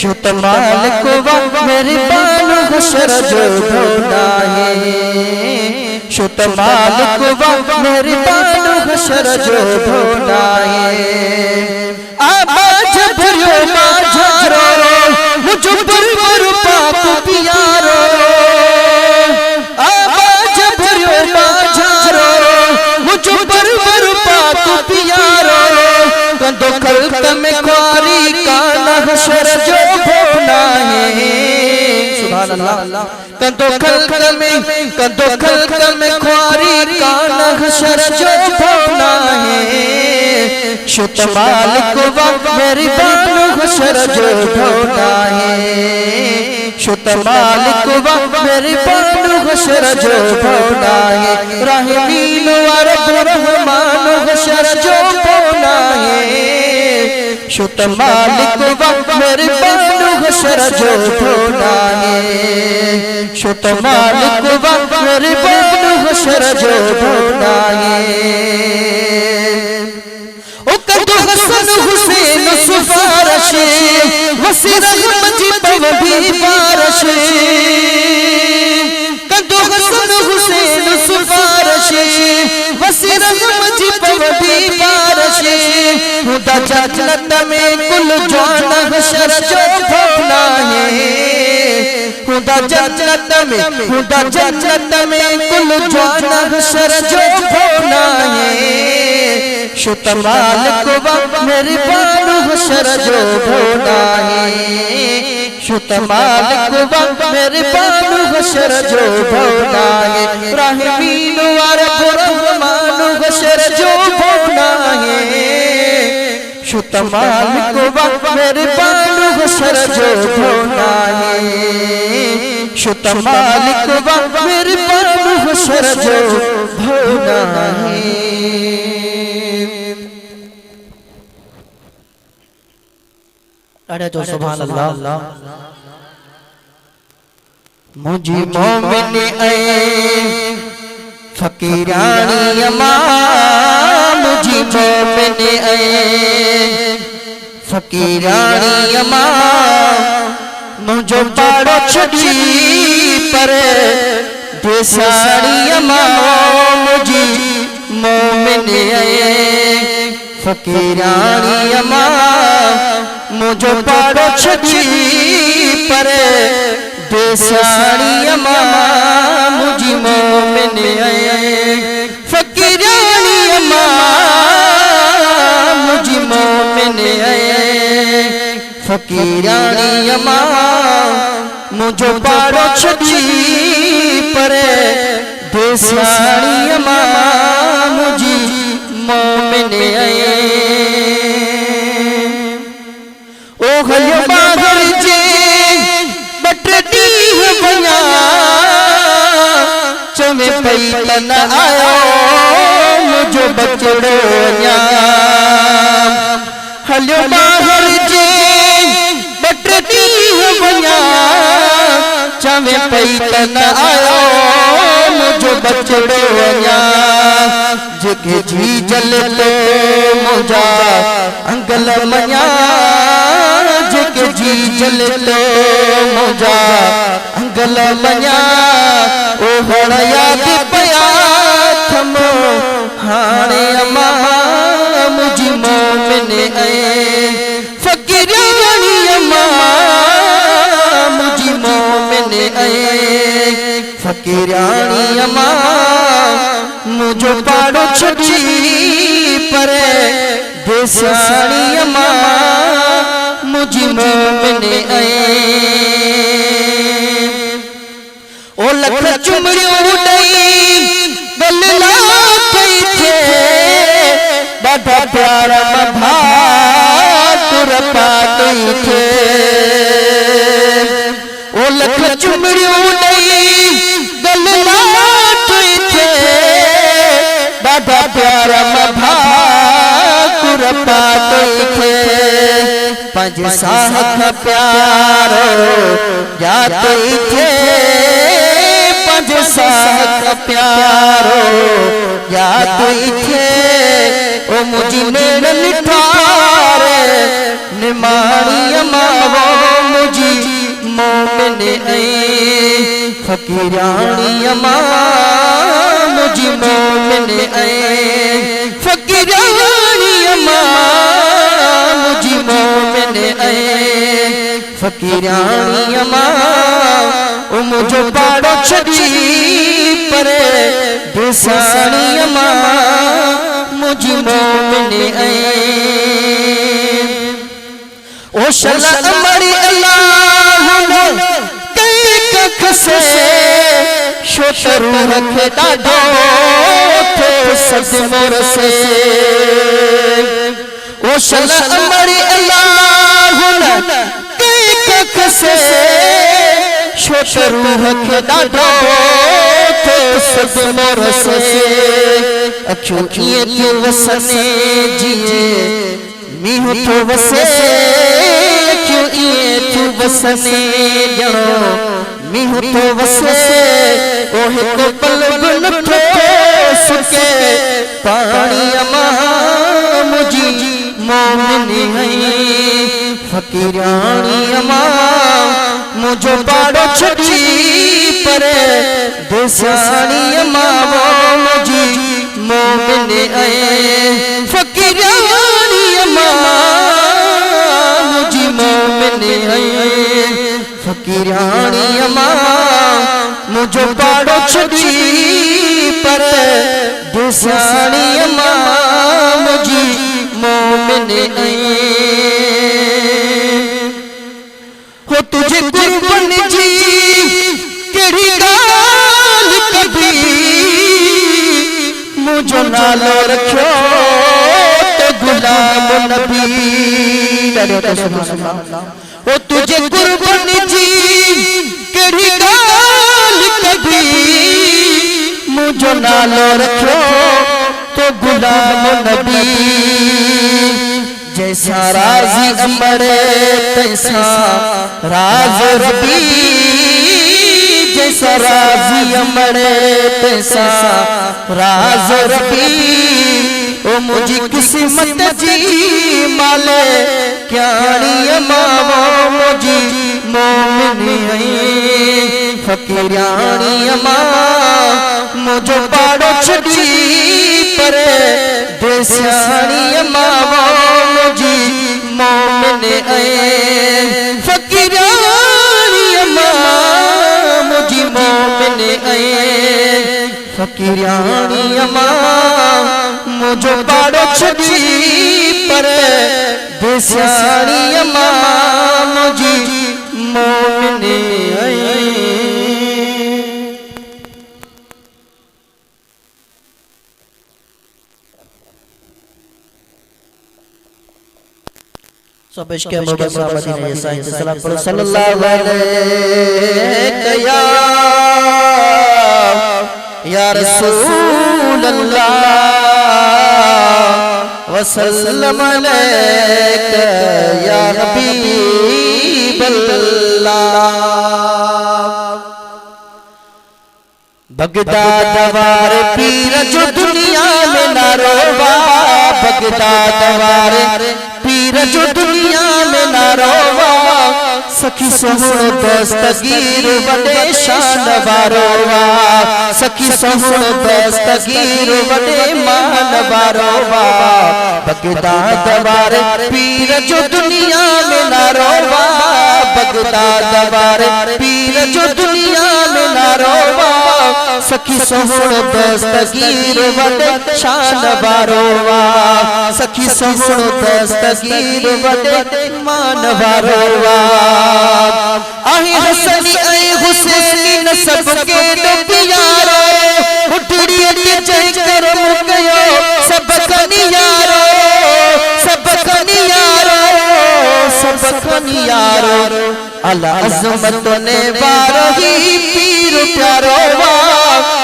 शुत मालिक मेरी बानो हशर जो ढूंढा है शुत मालिक मेरी बानो हशर जो ढूंढा है आवाज भरियो माझारो मुझ पर पाक पियारो आवाज भरियो माझारो मुझ पर पाक पियारो कंदो खल्क में ख्वारी का हशर जो ढूंढना है सुभान अल्लाह कंदो खल्क में ख्वारी का हशर जो ढूंढना है शुत मालिक मेरी बानो हशर जो ढूंढना है शुत मालिक मेरी बानो हशर जो ढूंढना है राहिमीन अरब रहमान हशर जो ढूंढना है शुत मालिक मेरी बानो हशर जो ढूंढना है शुत मालिक मेरी बानो हशर जो ढूंढना है हसन हुसैन सुफारश वसीर मजी पव भी बारश कंदो हसन हुसैन सुफारश वसीर मजी पव भी बारश खुदा जन्नत में कुल जान हशर जो ढूंढना है खुदा जन्नत में कुल जान हशर जो ढूंढना है शुत मालिक मेरी बानो हशर जो ढूंढना है शुत मालिक मेरी बानो हशर जो ढूंढना है राहिमीन अरब रहमान हशर जो ढूंढना है शुत मालिक मेरी बानो हशर जो ढूंढना है शुत मालिक मेरी बानो हशर जो ढूंढना है अरे तो सुभान अल्लाह मुझी मोमिन ऐ फकीरानी अमा मुझी मोमिन ऐ फकीरानी अमा मुझो पाड़ो छड़ी पर देसानी अमा मुझी मोमिन ऐ फकीरानी अमा मुझो पाड़ो छड़ी पर देसानी अमा मुझी मोमिन ऐ फकीरानी अमा मुझी मोमिन ऐ फकीरानी अमा मुझो पाड़ो छड़ी पर देसानी अमा मुझी मोमिन ऐ ओ हलियो बाहर जे बटती बना चमे पैतन आयो मुझो बचड़ो न्या हलियो बाहर जे बटती बना चमे पैतन आयो मुझो बचड़ो न्या जगे जी जल तो मुझा अंगल मया जगे जी जल तो मुझा अंगल मया ओ हण याद पया थमो हाणे अमा मुझी मोमिन ऐ फकीरानी अमा मुझी मोमिन ऐ फकीरानी अमा मुझो पाड़ो छड़ी पर देसानी अमा मुझी मोमिन ऐ ओ लख चुमड़ियों उड़ई गलला कई थे ॾाढा प्यारा भा तुर पातई थे ओ लख चुमड़ियों उड़ई गलला कई थे ॾाढा प्यारा भा तुर पातई थे पंज साख प्यारो जातई थे पंज साख प्यारो जातई थे ओ मुझी नेड़ निठारे निमाणी अमा वो फकीरानी अमा मुझी मोमिन ऐ फकीरानी अमा मुझी मोमिन ऐ फकीरानी अमा ओ मुझो पाड़ो छड़ी परे देसानी अमा मुझी मोमिन ऐ ओ शला अमरी अल्लाह कई कख से शोतरू रखे डाडो थे सदमोर से ओ शला अमरी अल्लाह कई कख से शोतरू रखे डाडो थे सदमोर से अखियों ये वसने जिए मीहू तो वसे क्यों ये तू वसने जनो मीहू तो वसे ओहे को पल बुन ठो सुके पानी अमा मुझी मोमिन है फकीरानी अमा मुझो पाड़ो छड़ी परे देसानी अमा मुझी मोमिन है फकीरानी अमा मुझी मोमिन है फकीरानी अमा मुझो पाड़ो छड़ी पर देसानी अमा मुझी मोमिन है हो तुझे कुर्बान जी केड़ी गाल कभी मुझो नालो रखो तो गुलाम नबी ओ तुझे कुर्बान जी केड़ी गाल कभी मुझो नालो रखो तो गुलाम नबी जैसा राजी अमरे तैसा राज रबी जैसा राजी अमरे तैसा राज रबी ओ मुझी किस्मत जी माले क्याणी अमा मुझी मोमिन है फकीरानी अमा मुझो पाड़ो छड़ी परे देसानी अमा मुझी मोमिन है फकीरानी अमा मुझी मोमिन है फकीरानी अमा मुझो पाड़ो छड़ी परे देसानी अमा मुझी मोमिन है सब इश्क़ मुबस्सा मदीने ये साईं सलाम पर सल्लल्लाहु अलैहि या रसूल अल्लाह व सल्लम अलैका या हबीब अल्लाह बगदाद वारे पीर जो दुनिया में ना रोवा बगदाद वारे पीर जो दुनिया में ना रोवा सखी सोहणो दस्तगीर वडे शान वारोवा सखी सोहणो दस्तगीर वडे मान वारोवा बगदाद वारे पीर जो दुनिया में ना रोवा बगदाद वारे पीर जो दुनिया में ना रोवा सखी सोहणो दस्तगीर वडे शान वारोवा सखी सोहणो दस्तगीर वडे मान वारोवा आहे हसनी ऐ हुसैनी नसब के दो प्यारो उठड़ी के जय कर मुकयो सब कनियारो सब कनियारो सब कनियारो अला अज़मत ने वारही पीर प्यारो वा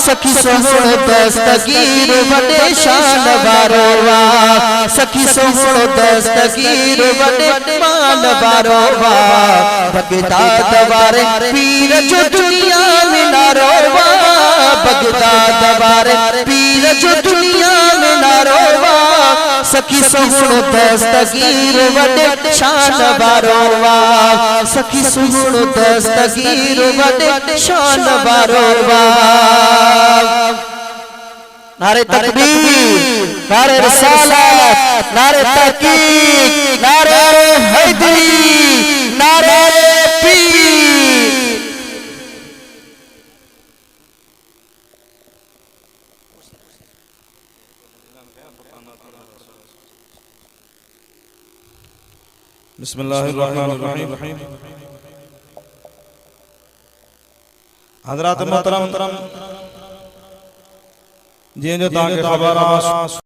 सखी सोहण दस्तगीर वडे शान वारो वाह सखी सोहण दस्तगीर वडे मान वारो वाह बगदाद वारे पीर जो दुनिया में नारो वाह बगदाद वारे पीर जो दुनिया में नारो वाह सखी सोहण दस्तगीर वडे शान वारो वाह सखी सोहण दस्तगीर वडे शान वारो वाह नारे तकबीर नारे रिसालत नारे तहकीक नारे हैदरी नारे पीर बिस्मिल्लाहिर्रहमानिर्रहीम हज़रात मोहतरम जी जो ताके खबर